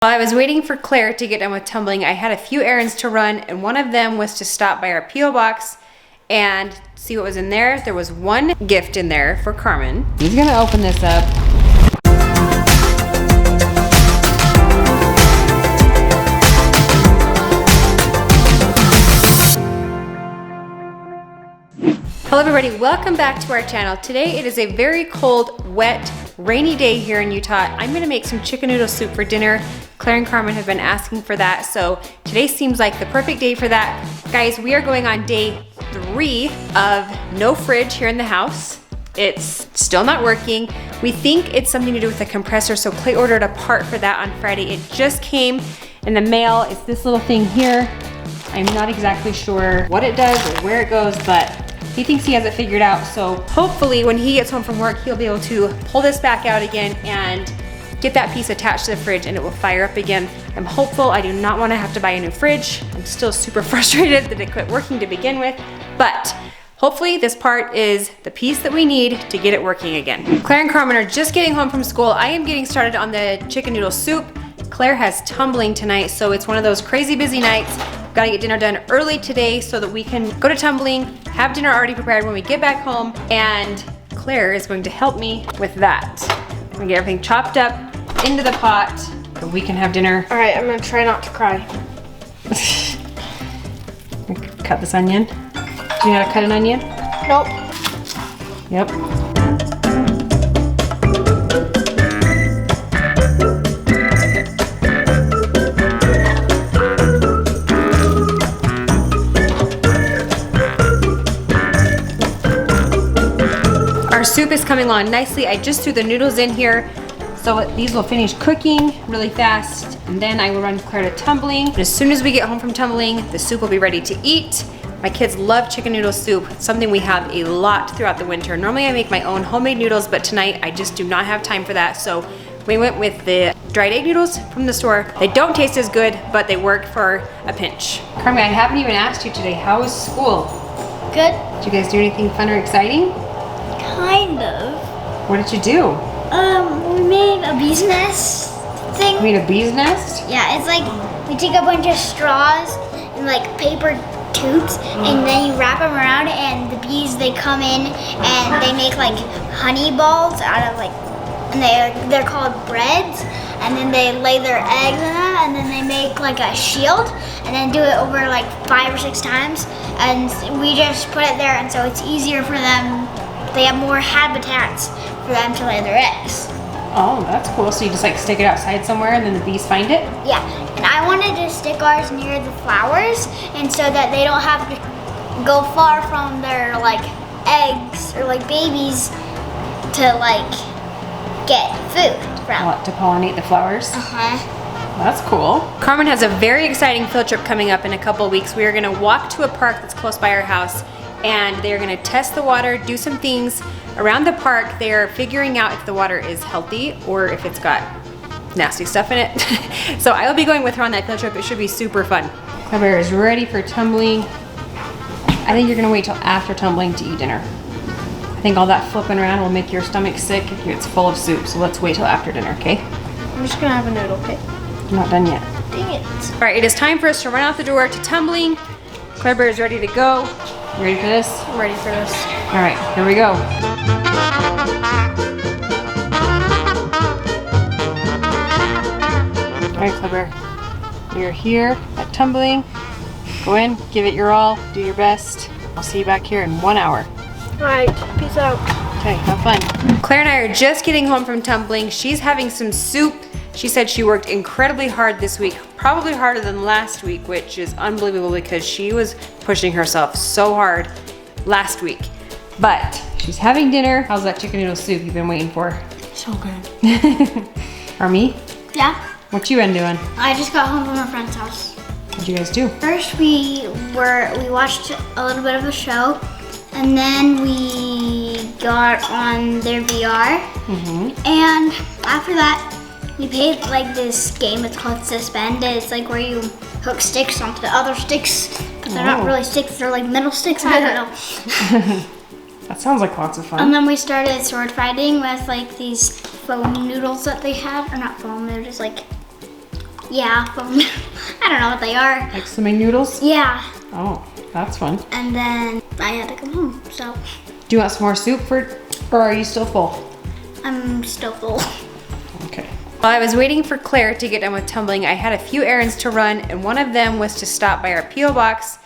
While I was waiting for Claire to get done with tumbling, I had a few errands to run, and one of them was to stop by our P.O. box and see what was in there. There was one gift in there for Carmen. He's gonna open this up. Hello everybody, welcome back to our channel. Today it is a very cold, wet, rainy day here in Utah. I'm gonna make some chicken noodle soup for dinner. Claire and Carmen have been asking for that, so today seems like the perfect day for that. Guys, we are going on day 3 of no fridge here in the house. It's still not working. We think it's something to do with the compressor, so Clay ordered a part for that on Friday. It just came in the mail. It's this little thing here. I'm not exactly sure what it does or where it goes, but he thinks he has it figured out, so hopefully when he gets home from work, he'll be able to pull this back out again and get that piece attached to the fridge and it will fire up again. I'm hopeful. I do not want to have to buy a new fridge. I'm still super frustrated that it quit working to begin with, but hopefully this part is the piece that we need to get it working again. Claire and Carmen are just getting home from school. I am getting started on the chicken noodle soup. Claire has tumbling tonight, so it's one of those crazy busy nights. Gotta get dinner done early today so that we can go to tumbling, have dinner already prepared when we get back home, and Claire is going to help me with that. I'm gonna get everything chopped up into the pot so we can have dinner. All right, I'm gonna try not to cry. Cut this onion. Do you know how to cut an onion? Nope. Yep. Our soup is coming along nicely. I just threw the noodles in here, so these will finish cooking really fast, and then I will run Claire to tumbling. And as soon as we get home from tumbling, the soup will be ready to eat. My kids love chicken noodle soup. It's something we have a lot throughout the winter. Normally I make my own homemade noodles, but tonight I just do not have time for that, so we went with the dried egg noodles from the store. They don't taste as good, but they work for a pinch. Carmen, I haven't even asked you today, how was school? Good. Did you guys do anything fun or exciting? Kind of. What did you do? We made a bee's nest thing. You made a bee's nest? Yeah, it's like we take a bunch of straws and like paper tubes, and then you wrap them around, and the bees, they come in and they make like honey balls out of like, and they're called breads, and then they lay their eggs in them, and then they make like a shield, and then do it over like 5 or 6 times, and we just put it there, and so it's easier for them. They have more habitats for them to lay their eggs. Oh, that's cool. So you just like stick it outside somewhere and then the bees find it? Yeah, and I wanted to stick ours near the flowers, and so that they don't have to go far from their like eggs or like babies to like get food from. To pollinate the flowers? Uh-huh. That's cool. Carmen has a very exciting field trip coming up in a couple of weeks. We are gonna walk to a park that's close by our house, and they're gonna test the water, do some things around the park. They're figuring out if the water is healthy or if it's got nasty stuff in it. So I will be going with her on that field trip. It should be super fun. Claire is ready for tumbling. I think you're gonna wait till after tumbling to eat dinner. I think all that flipping around will make your stomach sick if it's full of soup. So let's wait till after dinner, okay? I'm just gonna have a noodle, okay? I'm not done yet. Dang it. All right, it is time for us to run out the door to tumbling. Claire Bear is ready to go. You ready for this? I'm ready for this. All right, here we go. All right, Claire, you're here at tumbling. Go in, give it your all, do your best. I'll see you back here in 1 hour. All right, peace out. Okay, have fun. Claire and I are just getting home from tumbling. She's having some soup. She said she worked incredibly hard this week, probably harder than last week, which is unbelievable because she was pushing herself so hard last week. But she's having dinner. How's that chicken noodle soup you've been waiting for? So good. Or me? Yeah. What you been doing? I just got home from a friend's house. What'd you guys do? First we watched a little bit of a show, and then we got on their VR, and after that we played like this game. It's called Suspend. It's like where you hook sticks onto the other sticks, but they're not really sticks, they're like metal sticks. I don't know. That sounds like lots of fun. And then we started sword fighting with like these foam noodles that they had, or not foam, they're just like Yeah, from, I don't know what they are. Like swimming noodles? Yeah. Oh, that's fun. And then I had to come home, so. Do you want some more soup or are you still full? I'm still full. Okay. While I was waiting for Claire to get done with tumbling, I had a few errands to run, and one of them was to stop by our P.O. box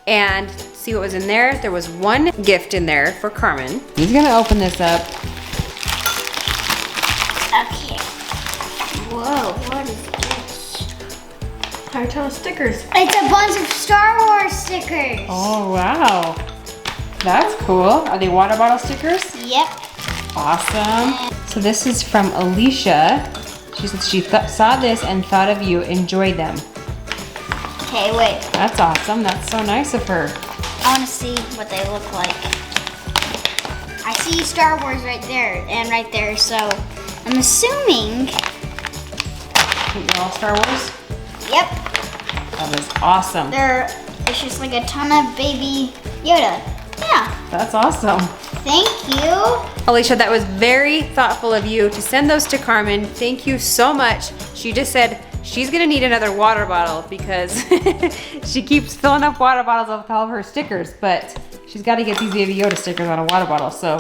and see what was in there. There was one gift in there for Carmen. He's gonna open this up. Okay. Whoa, what is this? Cartel stickers. It's a bunch of Star Wars stickers. Oh, wow. That's cool. Are they water bottle stickers? Yep. Awesome. So this is from Alicia. She said she saw this and thought of you. Enjoy them. Okay, wait. That's awesome. That's so nice of her. I want to see what they look like. I see Star Wars right there and right there, so I'm assuming. They're all Star Wars? Yep. That is awesome. It's just like a ton of baby Yoda. Yeah. That's awesome. Thank you. Alicia, that was very thoughtful of you to send those to Carmen. Thank you so much. She just said she's gonna need another water bottle because she keeps filling up water bottles with all of her stickers, but she's gotta get these Baby Yoda stickers on a water bottle, so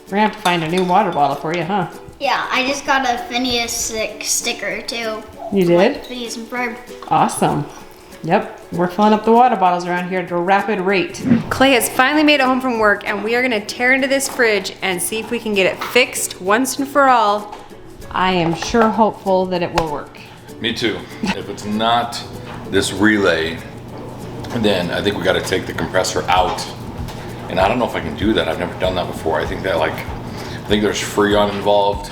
we're gonna have to find a new water bottle for you, huh? Yeah, I just got a Phineas sticker too. You did? Phineas and Ferb. Awesome. Yep, we're filling up the water bottles around here at a rapid rate. Clay has finally made it home from work, and we are gonna tear into this fridge and see if we can get it fixed once and for all. I am sure hopeful that it will work. Me too. If it's not this relay, then I think we gotta take the compressor out. And I don't know if I can do that. I've never done that before. I think there's Freon involved,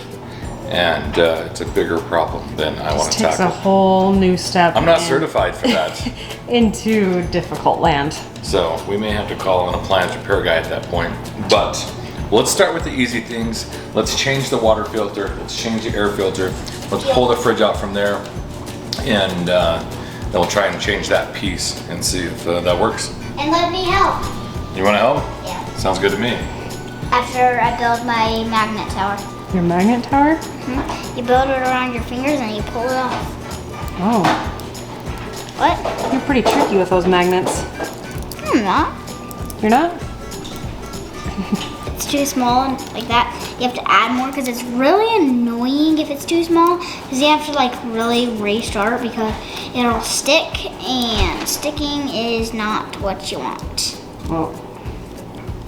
and it's a bigger problem than I want to It takes a tackle. whole new step. I'm not certified for that. Into difficult land. So we may have to call an appliance repair guy at that point. But let's start with the easy things. Let's change the water filter. Let's change the air filter. Let's pull the fridge out from there. And then we'll try and change that piece and see if that works. And let me help. You want to help? Yeah. Sounds good to me. After I build my magnet tower. Your magnet tower? You build it around your fingers and you pull it off. Oh, What? you're pretty tricky with those magnets. I'm not. You're not? It's too small and like that. You have to add more because it's really annoying if it's too small because you have to like really restart because it'll stick and sticking is not what you want. Well,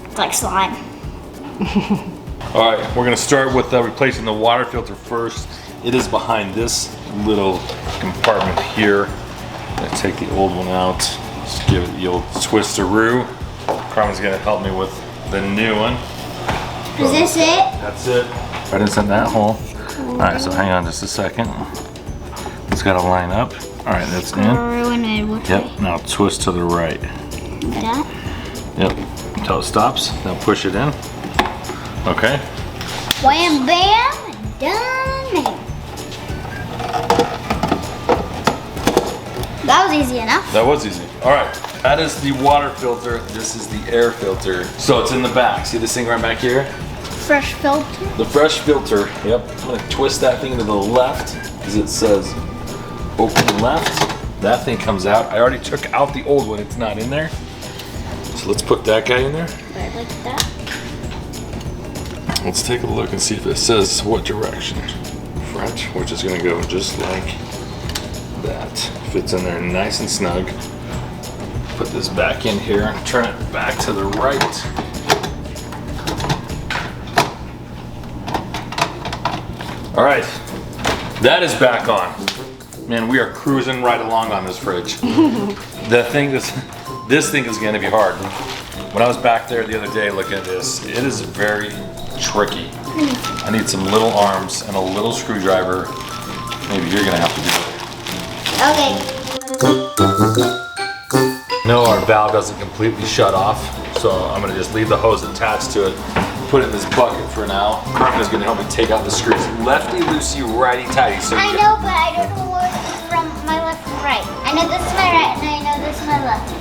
It's like slime. All right, we're gonna start with replacing the water filter first. It is behind this little compartment here. I'm gonna take the old one out. Just give it the old twisteroo. Carmen's gonna help me with the new one. Is this it? That's it. Right inside that hole. All right, so hang on just a second. It's gotta line up. All right, that's in. Yep, now twist to the right. Like that? Yep, until it stops. Now push it in. Okay. Wham bam, done. That was easy enough. That was easy. All right, that is the water filter. This is the air filter. So it's in the back. See this thing right back here? Fresh filter. The fresh filter. Yep. I'm gonna twist that thing to the left because it says open left. That thing comes out. I already took out the old one. It's not in there. So let's put that guy in there. Right like that. Let's take a look and see if it says what direction. Front, which is gonna go just like that. Fits in there nice and snug. Put this back in here, turn it back to the right. All right, that is back on. Man, we are cruising right along on this fridge. This thing is gonna be hard. When I was back there the other day looking at this, it is very tricky. I need some little arms and a little screwdriver. Maybe you're gonna have to do it. Okay. No, our valve doesn't completely shut off, so I'm gonna just leave the hose attached to it, put it in this bucket for now. Carmen is gonna help me take out the screws. Lefty, loosey, righty, tighty. So I know, but I don't know what from my left and right. I know this is my right and I know this is my left.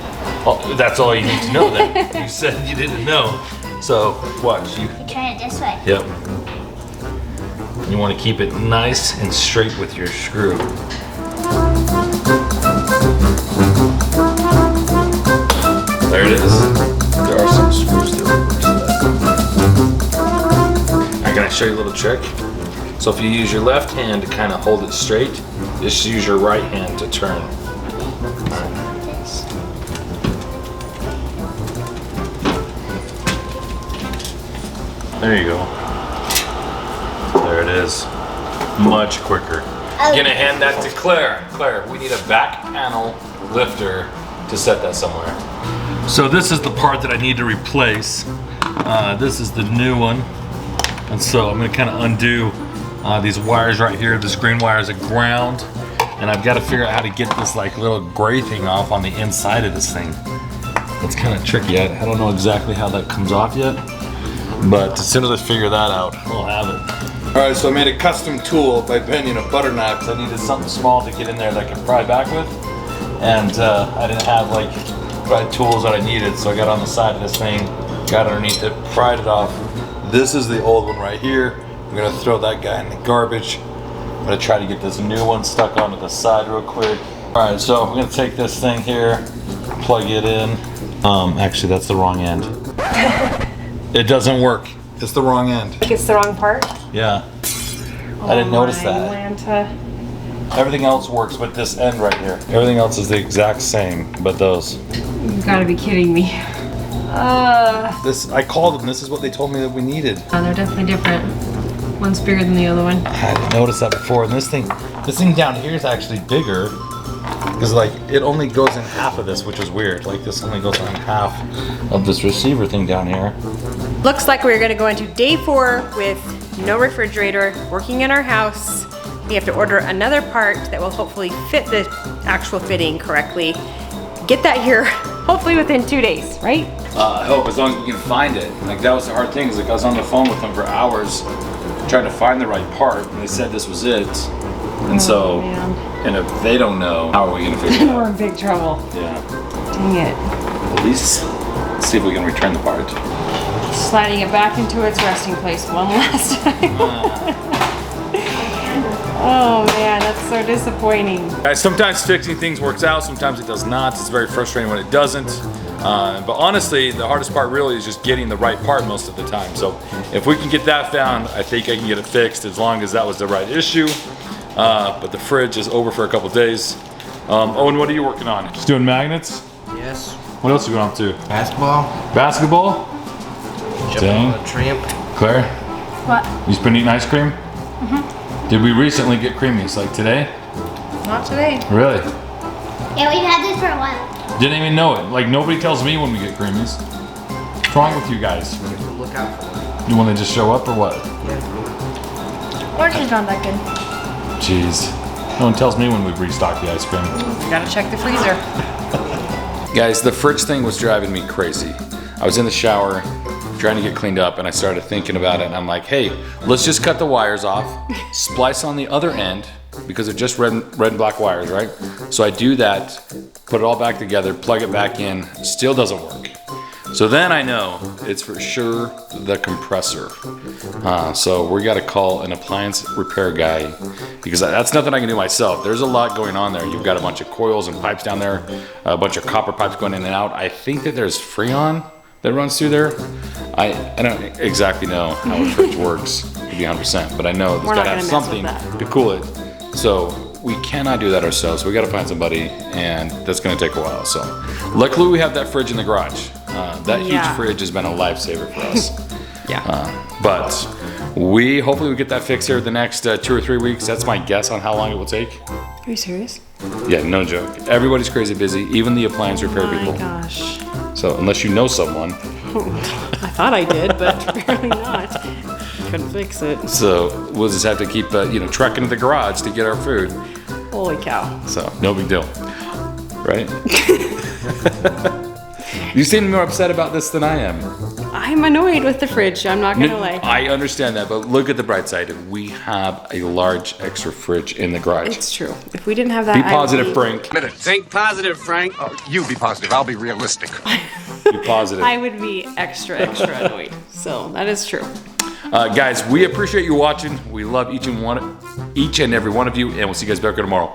oh, that's all you need to know then. You said you didn't know. So watch. You turn it this way. Yep. You want to keep it nice and straight with your screw. There it is. There are some screws that work to that. I'm gonna show you a little trick. So if you use your left hand to kind of hold it straight, just use your right hand to turn. There you go. There it is. Much quicker. I'm gonna hand that to Claire. Claire, we need a back panel lifter to set that somewhere. So this is the part that I need to replace. This is the new one. And so I'm gonna kind of undo these wires right here. This green wire is a ground. And I've got to figure out how to get this like little gray thing off on the inside of this thing. It's kind of tricky. I don't know exactly how that comes off yet. But as soon as I figure that out, we'll have it. All right, so I made a custom tool by bending a butter knife because I needed something small to get in there that I could pry back with. And I didn't have like the right tools that I needed, so I got on the side of this thing, got underneath it, pried it off. This is the old one right here. I'm gonna throw that guy in the garbage. I'm gonna try to get this new one stuck onto the side real quick. All right, so I'm gonna take this thing here, plug it in. Actually, that's the wrong end. It doesn't work. It's the wrong end. It's the wrong part? Yeah. I didn't notice that. Atlanta. Everything else works but this end right here. Everything else is the exact same, but those. You've got to be kidding me. I called them. This is what they told me that we needed. Oh, they're definitely different. One's bigger than the other one. I didn't notice that before. And this thing down here is actually bigger. Because like it only goes in half of this, which is weird. Like this only goes in half of this receiver thing down here. Looks like we're gonna go into day 4 with no refrigerator, working in our house. We have to order another part that will hopefully fit the actual fitting correctly. Get that here hopefully within 2 days, right? I hope, as long as we can find it. Like that was the hard thing, is like I was on the phone with them for hours trying to find the right part, and they said this was it. And so, and if they don't know, how are we gonna figure it out? We're in big trouble. Yeah. Dang it. At least see if we can return the part. Sliding it back into its resting place one last time. Oh man, that's so disappointing. Guys, sometimes fixing things works out, sometimes it does not. It's very frustrating when it doesn't. But honestly, the hardest part really is just getting the right part most of the time. So if we can get that found, I think I can get it fixed as long as that was the right issue. But the fridge is over for a couple days. Owen, what are you working on? Just doing magnets? Yes. What else are you going up to? Basketball. Basketball? Jump Dang. on a tramp. Claire, What? you been eating ice cream? Did we recently get creamies, like today? Not today. Really? Yeah, we've had this for a while. Didn't even know it. Like nobody tells me when we get creamies. What's wrong with you guys? Look out for it. You want to just show up or what? Orange is not that good. Jeez. No one tells me when we've restocked the ice cream. You gotta check the freezer. Guys, the fridge thing was driving me crazy. I was in the shower trying to get cleaned up and I started thinking about it and I'm like, hey, let's just cut the wires off, splice on the other end because they're just red and black wires, right? So I do that, put it all back together, plug it back in, still doesn't work. So then I know it's for sure the compressor. So we gotta call an appliance repair guy because that's nothing I can do myself. There's a lot going on there. You've got a bunch of coils and pipes down there, a bunch of copper pipes going in and out. I think that there's Freon that runs through there. I don't exactly know how a fridge works to be 100%, but I know it's gotta have something to cool it. So we cannot do that ourselves. We gotta find somebody and that's gonna take a while. So luckily we have that fridge in the garage. That huge fridge has been a lifesaver for us. But hopefully we get that fixed here the next 2 or 3 weeks. That's my guess on how long it will take. Are you serious? Yeah, no joke. Everybody's crazy busy, even the appliance repair people. Oh my gosh. So unless you know someone. I thought I did, but apparently not. Couldn't fix it. So we'll just have to keep trucking to the garage to get our food. Holy cow. So no big deal, right? You seem more upset about this than I am. I'm annoyed with the fridge, I'm not gonna lie. I understand that, but look at the bright side. We have a large extra fridge in the garage. It's true. If we didn't have that, Be positive, Frank. Think positive, Frank. Oh, you be positive. I'll be realistic. Be positive. I would be extra annoyed. So that is true. Guys, we appreciate you watching. We love each and every one of you, and we'll see you guys back here tomorrow.